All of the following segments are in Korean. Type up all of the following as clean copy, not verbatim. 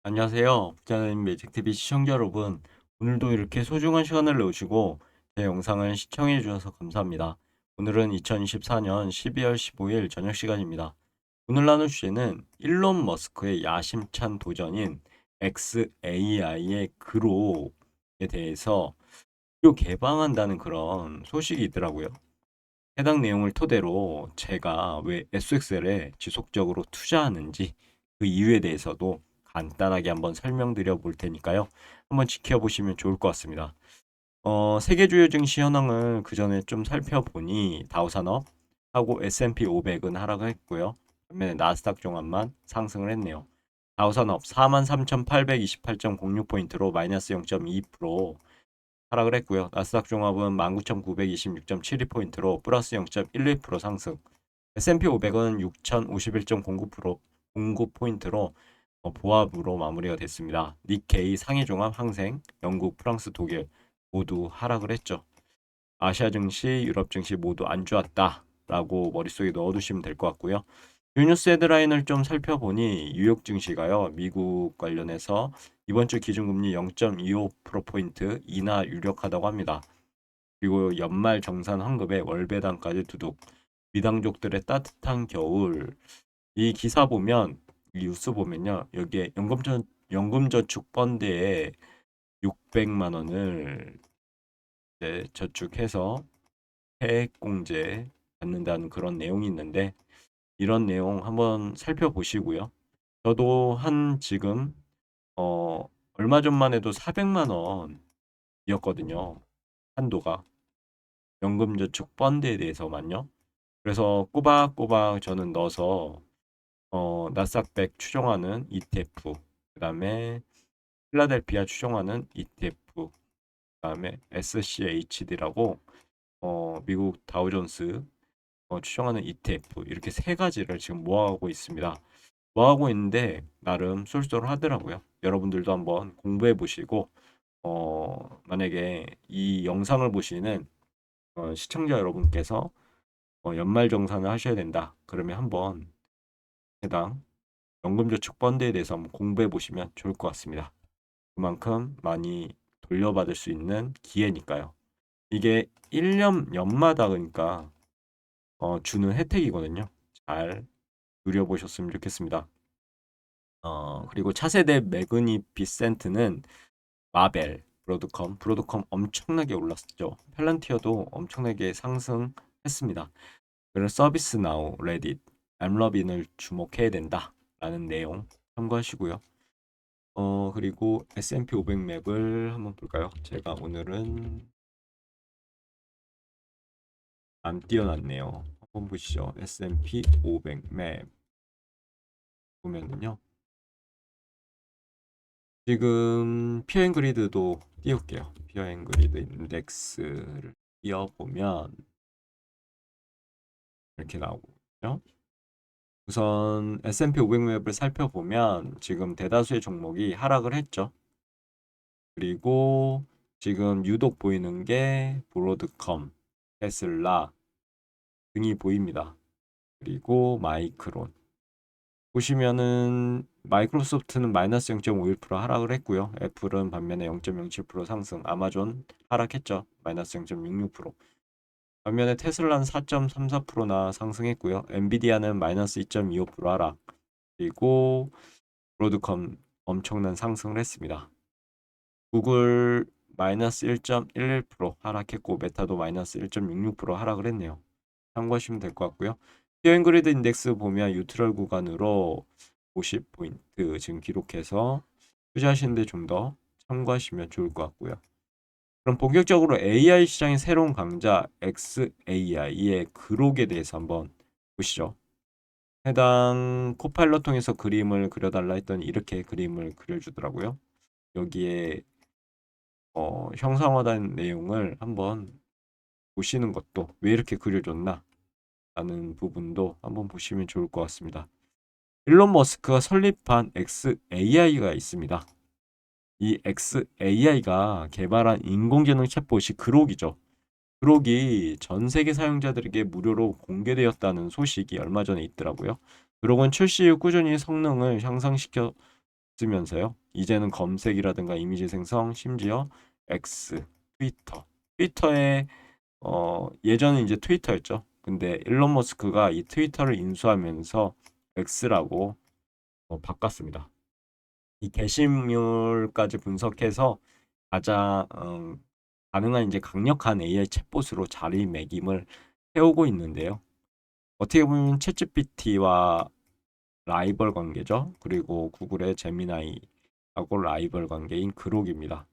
안녕하세요. 부자는 매직TV 시청자 여러분. 오늘도 이렇게 소중한 시간을 내주시고 제 영상을 시청해 주셔서 감사합니다. 오늘은 2024년 12월 15일 저녁 시간입니다. 오늘 나눌 주제는 일론 머스크의 야심찬 도전인 XAI의 그록에 대해서 또 개방한다는 그런 소식이 있더라고요. 해당 내용을 토대로 제가 왜 SXL에 지속적으로 투자하는지 그 이유에 대해서도 간단하게 한번 설명드려 볼 테니까요. 한번 지켜보시면 좋을 것 같습니다. 세계 주요 증시 현황을 그 전에 좀 살펴보니 다우산업하고 S&P 500은 하락을 했고요. 반면에 나스닥 종합만 상승을 했네요. 다우산업 43,828.06포인트로 마이너스 0.2% 하락을 했고요. 나스닥 종합은 19,926.72포인트로 플러스 0.12% 상승. S&P 500은 6,051.09%, 0.09포인트로 보합으로 마무리가 됐습니다. 니케이 상해 종합 항생, 영국, 프랑스, 독일 모두 하락을 했죠. 아시아 증시, 유럽 증시 모두 안 좋았다라고 머릿속에 넣어두시면 될 것 같고요. 유뉴스 헤드라인을 좀 살펴보니 뉴욕 증시가요. 미국 관련해서 이번 주 기준금리 0.25%포인트 인하 유력하다고 합니다. 그리고 연말 정산 환급에 월배당까지 두둑. 미당족들의 따뜻한 겨울. 이 기사 보면 이 뉴스 보면요. 여기에 연금저축 펀드에 600만 원을 이제 저축해서 해액공제 받는다는 그런 내용이 있는데 이런 내용 한번 살펴보시고요. 저도 한 지금 얼마 전만 해도 400만 원이었거든요. 한도가 연금저축 펀드에 대해서만요. 그래서 꼬박꼬박 저는 넣어서 나스닥 100 추종하는 ETF, 그다음에 필라델피아 추종하는 ETF, 그다음에 SCHD라고 미국 다우존스 추종하는 ETF 이렇게 세 가지를 지금 모아가고 있습니다. 모아가고 있는데 나름 쏠쏠하더라고요. 여러분들도 한번 공부해 보시고 만약에 이 영상을 보시는 시청자 여러분께서 연말 정산을 하셔야 된다. 그러면 한번 해당 연금저축 펀드에 대해서 한번 공부해 보시면 좋을 것 같습니다. 그만큼 많이 돌려받을 수 있는 기회니까요. 이게 1년 연마다 그러니까 주는 혜택이거든요. 잘 누려보셨으면 좋겠습니다. 그리고 차세대 매그니피센트는 마벨, 브로드컴 엄청나게 올랐죠. 펠런티어도 엄청나게 상승했습니다. 그래서 서비스 나우, 레딧, 엠러빈을 주목해야 된다라는 내용 참고하시고요. 그리고 S&P 500 맵을 한번 볼까요? 제가 오늘은 안 띄워놨네요. 한번 보시죠. S&P 500 맵 보면은요. 지금 피어앤그리드도 띄울게요. 피어앤그리드 인덱스를 띄워보면 이렇게 나오고요. 우선 S&P 500 맵을 살펴보면 지금 대다수의 종목이 하락을 했죠. 그리고 지금 유독 보이는 게 브로드컴, 테슬라 등이 보입니다. 그리고 마이크론. 보시면은 마이크로소프트는 마이너스 0.51% 하락을 했고요. 애플은 반면에 0.07% 상승, 아마존 하락했죠. 마이너스 0.66%. 반면에 테슬라는 4.34%나 상승했고요. 엔비디아는 마이너스 2.25% 하락. 그리고 브로드컴 엄청난 상승을 했습니다. 구글 마이너스 1.11% 하락했고 메타도 마이너스 1.66% 하락을 했네요. 참고하시면 될 것 같고요. 피어앤그리드 인덱스 보면 유트럴 구간으로 50포인트 지금 기록해서 투자하시는데 좀 더 참고하시면 좋을 것 같고요. 그럼 본격적으로 AI 시장의 새로운 강자 XAI의 그록에 대해서 한번 보시죠. 해당 코파일럿 통해서 그림을 그려달라 했더니 이렇게 그림을 그려주더라고요. 여기에 형상화된 내용을 한번 보시는 것도 왜 이렇게 그려줬나 라는 부분도 한번 보시면 좋을 것 같습니다. 일론 머스크가 설립한 XAI가 있습니다. 이 XAI가 개발한 인공지능 챗봇이 그록이죠. 그록이 전 세계 사용자들에게 무료로 공개되었다는 소식이 얼마 전에 있더라고요. 그록은 출시 후 꾸준히 성능을 향상시켜 쓰면서요. 이제는 검색이라든가 이미지 생성, 심지어 X, 트위터에 예전에 이제 트위터였죠. 근데 일론 머스크가 이 트위터를 인수하면서 X라고 바꿨습니다. 이 게시물까지 분석해서 가장 가능한 이제 강력한 AI 챗봇으로 자리매김을 해오고 있는데요. 어떻게 보면 챗GPT와 라이벌 관계죠. 그리고 구글의 제미나이하고 라이벌 관계인 그록입니다.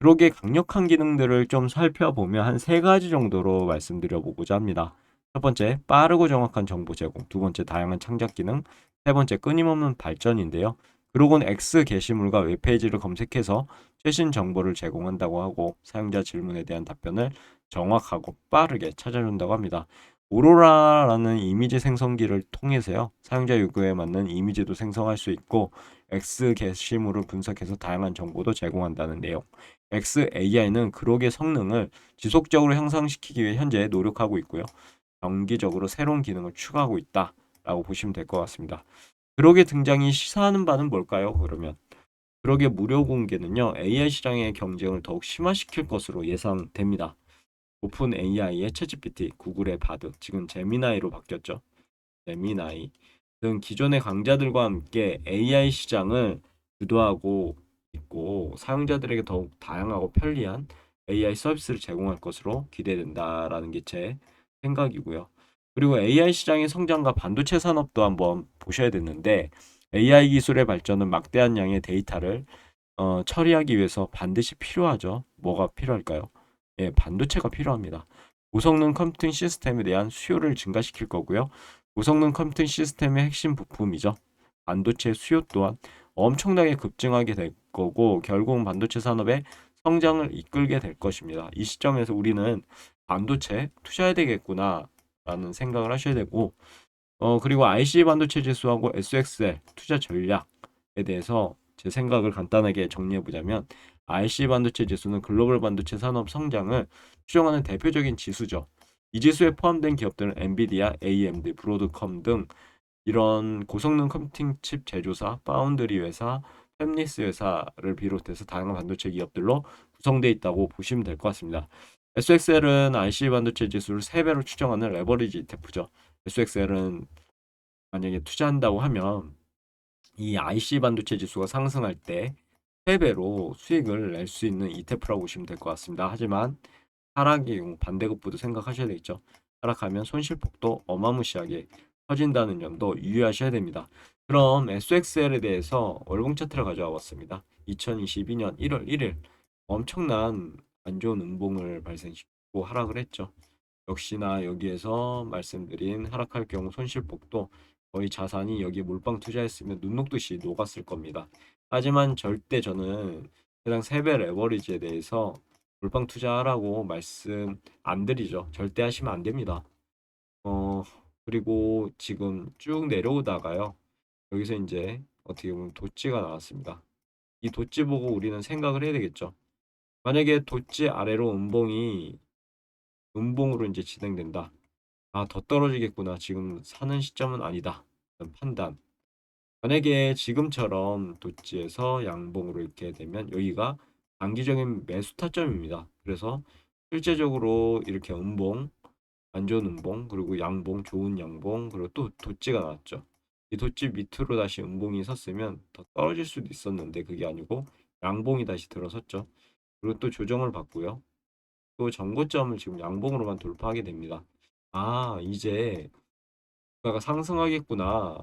그록의 강력한 기능들을 좀 살펴보면 한 세 가지 정도로 말씀드려 보고자 합니다. 첫 번째, 빠르고 정확한 정보 제공. 두 번째, 다양한 창작 기능. 세 번째, 끊임없는 발전인데요. 그록은 X 게시물과 웹페이지를 검색해서 최신 정보를 제공한다고 하고 사용자 질문에 대한 답변을 정확하고 빠르게 찾아준다고 합니다. 오로라라는 이미지 생성기를 통해서요. 사용자 요구에 맞는 이미지도 생성할 수 있고 X 게시물을 분석해서 다양한 정보도 제공한다는 내용. XAI는 그록의 성능을 지속적으로 향상시키기 위해 현재 노력하고 있고요. 정기적으로 새로운 기능을 추가하고 있다라고 보시면 될 것 같습니다. 그록의 등장이 시사하는 바는 뭘까요? 그러면 그록의 무료 공개는요. AI 시장의 경쟁을 더욱 심화시킬 것으로 예상됩니다. 오픈 AI의 챗GPT, 구글의 바드, 지금 제미나이로 바뀌었죠. 제미나이 등 기존의 강자들과 함께 AI 시장을 주도하고 있고 사용자들에게 더욱 다양하고 편리한 AI 서비스를 제공할 것으로 기대된다라는 게 제 생각이고요. 그리고 AI 시장의 성장과 반도체 산업도 한번 보셔야 되는데 AI 기술의 발전은 막대한 양의 데이터를 처리하기 위해서 반드시 필요하죠. 뭐가 필요할까요? 예, 반도체가 필요합니다. 고성능 컴퓨팅 시스템에 대한 수요를 증가시킬 거고요. 고성능 컴퓨팅 시스템의 핵심 부품이죠. 반도체 수요 또한 엄청나게 급증하게 될 거고 결국 반도체 산업의 성장을 이끌게 될 것입니다. 이 시점에서 우리는 반도체 투자해야 되겠구나라는 생각을 하셔야 되고 그리고 IC 반도체 지수하고 SXL 투자 전략에 대해서 제 생각을 간단하게 정리해 보자면 IC 반도체 지수는 글로벌 반도체 산업 성장을 추정하는 대표적인 지수죠. 이 지수에 포함된 기업들은 엔비디아, AMD, 브로드컴 등 이런 고성능 컴퓨팅 칩 제조사, 파운드리 회사, 팹리스 회사를 비롯해서 다양한 반도체 기업들로 구성되어 있다고 보시면 될 것 같습니다. SXL은 IC 반도체 지수를 3배로 추정하는 레버리지 ETF죠. SXL은 만약에 투자한다고 하면 이 IC 반도체 지수가 상승할 때 3배로 수익을 낼 수 있는 ETF라고 보시면 될 것 같습니다. 하지만 하락의 경우 반대급부도 생각하셔야 되겠죠. 하락하면 손실폭도 어마무시하게 커진다는 점도 유의하셔야 됩니다. 그럼 SXL에 대해서 월봉 차트를 가져와 봤습니다. 2022년 1월 1일 엄청난 안 좋은 음봉을 발생시키고 하락을 했죠. 역시나 여기에서 말씀드린 하락할 경우 손실폭도 거의 자산이 여기에 몰빵 투자했으면 눈 녹듯이 녹았을 겁니다. 하지만 절대 저는 해당 3배 레버리지에 대해서 몰빵 투자하라고 말씀 안 드리죠. 절대 하시면 안 됩니다. 어, 그리고 지금 쭉 내려오다가요. 여기서 이제 어떻게 보면 도찌가 나왔습니다. 이 도찌 보고 우리는 생각을 해야 되겠죠. 만약에 도찌 아래로 음봉으로 이제 진행된다. 아, 더 떨어지겠구나. 지금 사는 시점은 아니다. 이런 판단. 만약에 지금처럼 도지에서 양봉으로 이렇게 되면 여기가 단기적인 매수 타점입니다. 그래서 실제적으로 이렇게 음봉, 안 좋은 음봉, 그리고 양봉, 좋은 양봉, 그리고 또 도지가 나왔죠. 이 도지 밑으로 다시 음봉이 섰으면 더 떨어질 수도 있었는데 그게 아니고 양봉이 다시 들어섰죠. 그리고 또 조정을 받고요. 또 전고점을 지금 양봉으로만 돌파하게 됩니다. 아, 이제 주가가 상승하겠구나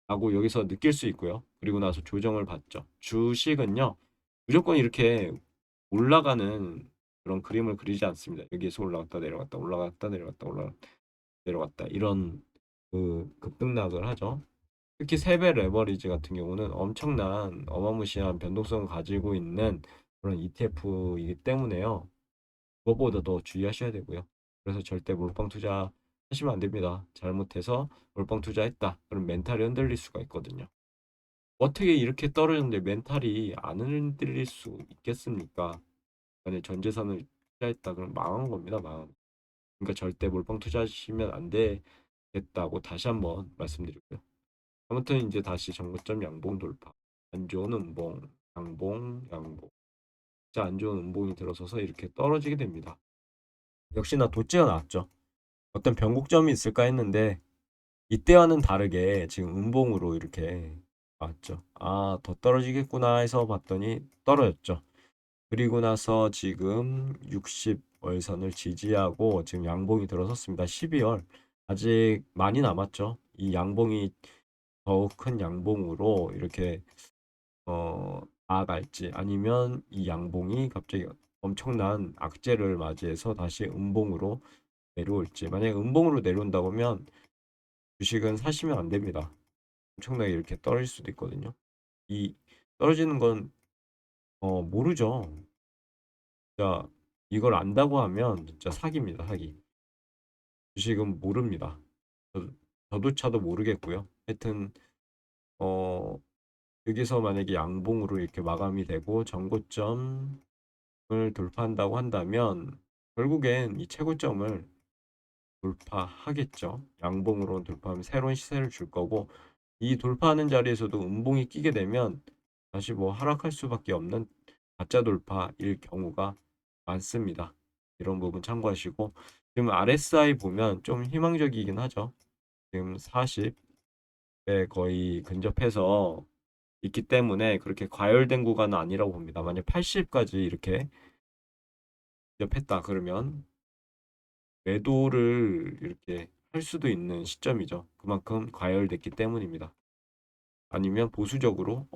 라고 여기서 느낄 수 있고요. 그리고 나서 조정을 받죠. 주식은요, 무조건 이렇게 올라가는 그런 그림을 그리지 않습니다. 여기에서 올라갔다 내려갔다 올라갔다 내려갔다 올라갔다 내려갔다 이런 그 급등락을 하죠. 특히 세배 레버리지 같은 경우는 엄청난 어마무시한 변동성을 가지고 있는 그런 ETF이기 때문에요. 그것보다 더 주의하셔야 되고요. 그래서 절대 몰빵 투자 하시면 안 됩니다. 잘못해서 몰빵 투자했다. 그럼 멘탈이 흔들릴 수가 있거든요. 어떻게 이렇게 떨어졌는데 멘탈이 안 흔들릴 수 있겠습니까? 만약 전 재산을 투자했다 그럼 망한 겁니다. 망한. 그러니까 절대 몰빵 투자하시면 안 되겠다고 다시 한번 말씀드리고요. 아무튼 이제 다시 전고점 양봉 돌파. 안 좋은 음봉, 양봉, 양봉. 진짜 안 좋은 음봉이 들어서서 이렇게 떨어지게 됩니다. 역시나 도지가 나왔죠. 어떤 변곡점이 있을까 했는데 이때와는 다르게 지금 음봉으로 이렇게 나왔죠. 아, 더 떨어지겠구나 해서 봤더니 떨어졌죠. 그리고 나서 지금 60월선을 지지하고 지금 양봉이 들어섰습니다. 12월 아직 많이 남았죠. 이 양봉이 더욱 큰 양봉으로 이렇게 나아갈지 아니면 이 양봉이 갑자기 엄청난 악재를 맞이해서 다시 음봉으로 내려올지. 만약에 음봉으로 내려온다고 하면 주식은 사시면 안 됩니다. 엄청나게 이렇게 떨어질 수도 있거든요. 이 떨어지는 건 모르죠. 진짜 이걸 안다고 하면 진짜 사기입니다. 사기. 주식은 모릅니다. 저, 저도차도 모르겠고요. 하여튼 어 여기서 만약에 양봉으로 이렇게 마감이 되고 전고점을 돌파한다고 한다면 결국엔 이 최고점을 돌파하겠죠. 양봉으로 돌파하면 새로운 시세를 줄 거고 이 돌파하는 자리에서도 음봉이 끼게 되면 다시 뭐 하락할 수밖에 없는 가짜 돌파일 경우가 많습니다. 이런 부분 참고하시고 지금 RSI 보면 좀 희망적이긴 하죠. 지금 40에 거의 근접해서 있기 때문에 그렇게 과열된 구간은 아니라고 봅니다. 만약 80까지 이렇게 근접했다 그러면 매도를 이렇게 할 수도 있는 시점이죠. 그만큼 과열됐기 때문입니다. 아니면 보수적으로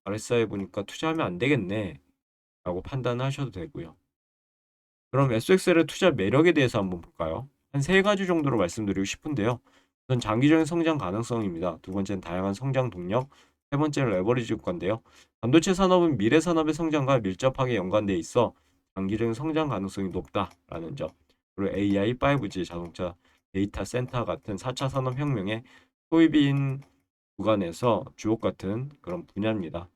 RSI 보니까 투자하면 안 되겠네 라고 판단하셔도 되고요. 그럼 SXL의 투자 매력에 대해서 한번 볼까요? 한 세 가지 정도로 말씀드리고 싶은데요. 우선 장기적인 성장 가능성입니다. 두 번째는 다양한 성장 동력, 세 번째는 레버리지 효과인데요. 반도체 산업은 미래 산업의 성장과 밀접하게 연관돼 있어 장기적인 성장 가능성이 높다라는 점. 그리고 AI, 5G, 자동차, 데이터 센터 같은 4차 산업혁명의 소비인 구간에서 주옥 같은 그런 분야입니다.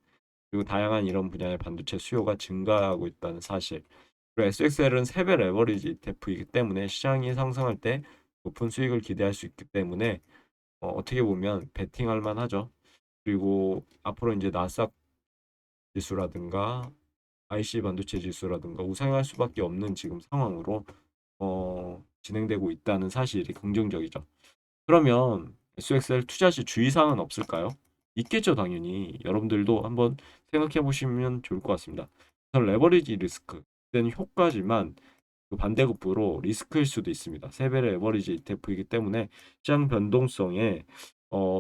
그리고 다양한 이런 분야의 반도체 수요가 증가하고 있다는 사실. 그리고 SXL은 3배 레버리지 ETF이기 때문에 시장이 상승할 때 높은 수익을 기대할 수 있기 때문에 어떻게 보면 베팅할 만하죠. 그리고 앞으로 이제 나스닥 지수라든가 IC 반도체 지수라든가 우상향할 수밖에 없는 지금 상황으로 진행되고 있다는 사실이 긍정적이죠. 그러면 SXL 투자 시 주의사항은 없을까요? 있겠죠, 당연히. 여러분들도 한번 생각해 보시면 좋을 것 같습니다. 우선 레버리지 리스크. 는 효과지만 그 반대급부로 리스크일 수도 있습니다. 세배의 레버리지 ETF이기 때문에 시장 변동성에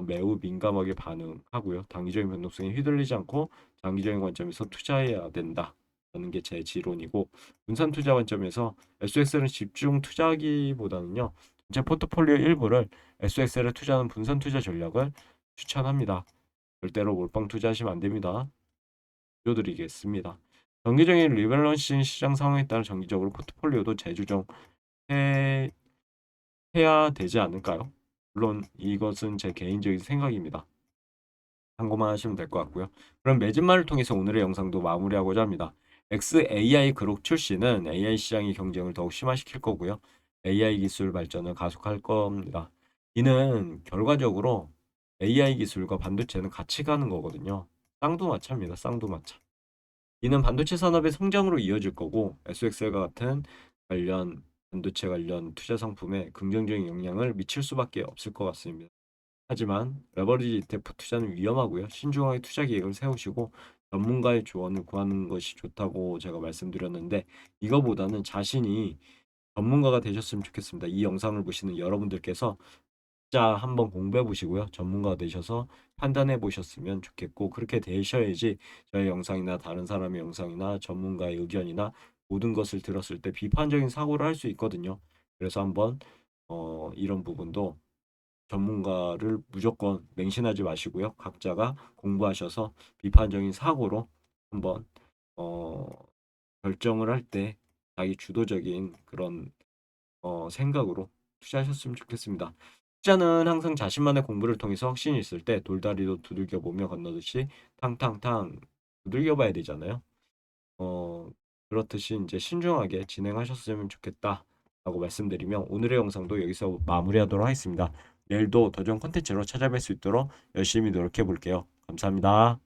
매우 민감하게 반응하고요. 단기적인 변동성에 휘둘리지 않고 장기적인 관점에서 투자해야 된다. 라는 게 제 지론이고 분산 투자 관점에서 SXL은 집중 투자하기보다는요. 제 포트폴리오 일부를 SXL에 투자하는 분산 투자 전략을 추천합니다. 절대로 몰빵 투자하시면 안 됩니다. 드리겠습니다. 정기적인 리밸런싱 시장 상황에 따라 정기적으로 포트폴리오도 재조정해 해야 되지 않을까요? 물론 이것은 제 개인적인 생각입니다. 참고만 하시면 될 것 같고요. 그럼 매진말을 통해서 오늘의 영상도 마무리하고자 합니다. XAI 그룹 출시는 AI 시장의 경쟁을 더욱 심화시킬 거고요. AI 기술 발전을 가속할 겁니다. 이는 결과적으로 AI 기술과 반도체는 같이 가는 거거든요. 쌍두마차입니다. 쌍두마차. 이는 반도체 산업의 성장으로 이어질 거고 SXL과 같은 관련 반도체 관련 투자 상품에 긍정적인 영향을 미칠 수밖에 없을 것 같습니다. 하지만 레버리지 ETF 투자는 위험하고요. 신중하게 투자 계획을 세우시고 전문가의 조언을 구하는 것이 좋다고 제가 말씀드렸는데 이거보다는 자신이 전문가가 되셨으면 좋겠습니다. 이 영상을 보시는 여러분들께서 진짜 한번 공부해 보시고요. 전문가가 되셔서 판단해 보셨으면 좋겠고 그렇게 되셔야지 저의 영상이나 다른 사람의 영상이나 전문가의 의견이나 모든 것을 들었을 때 비판적인 사고를 할 수 있거든요. 그래서 한번 이런 부분도 전문가를 무조건 맹신하지 마시고요. 각자가 공부하셔서 비판적인 사고로 한번 어, 결정을 할 때 자기 주도적인 그런 생각으로 투자하셨으면 좋겠습니다. 투자는 항상 자신만의 공부를 통해서 확신이 있을 때 돌다리도 두들겨 보며 건너듯이 탕탕탕 두들겨 봐야 되잖아요. 어, 그렇듯이 이제 신중하게 진행하셨으면 좋겠다라고 말씀드리며 오늘의 영상도 여기서 마무리하도록 하겠습니다. 내일도 더 좋은 콘텐츠로 찾아뵐 수 있도록 열심히 노력해 볼게요. 감사합니다.